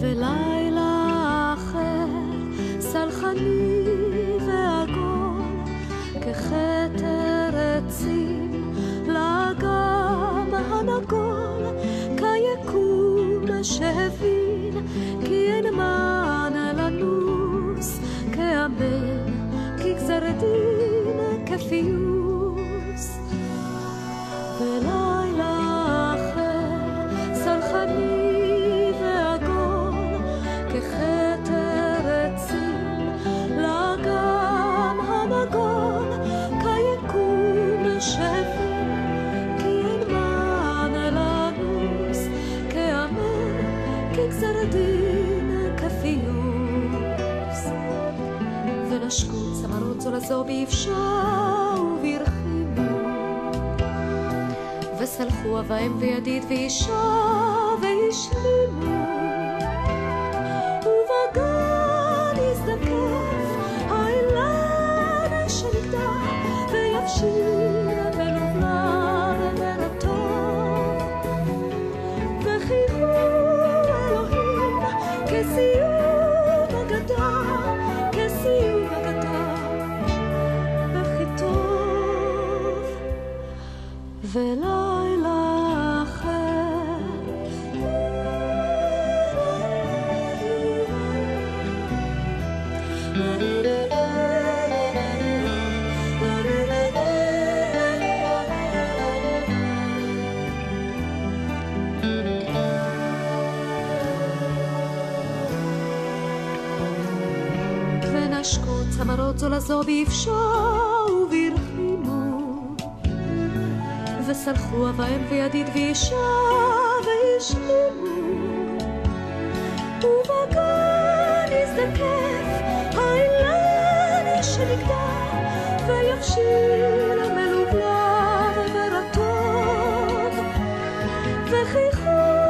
ולילה אחר סלחני ועגול כחתר עצים לאגם הנגול כיקום שהבין כי אין מן לנוס כאמן כגזר דין כפיוס ולילה אחר סלחני ועגול כחתר עצים לאגם הנגול כיקום שהבין כי אין מן לנוס כאמן כגזר דין כפיוס ונשקו צמרות זו לזו באפשה וברחימו וסלחו אבהם וידיד ואישה והשלימו ובגן הזדקף האילן שנגדע ויבשיר מלובלב מרתו וחייכו אלוהים כסיום אגדה כסיום אגדה וכי טוב ולילה אחר ונשקו צמרות זו לזו באפשה וברחימו וסלחו אבהם וידיד ואישה והשלימו ובגן הזדקף האילן שנגדע ויבשיר מלובלב ורטוב וחייכו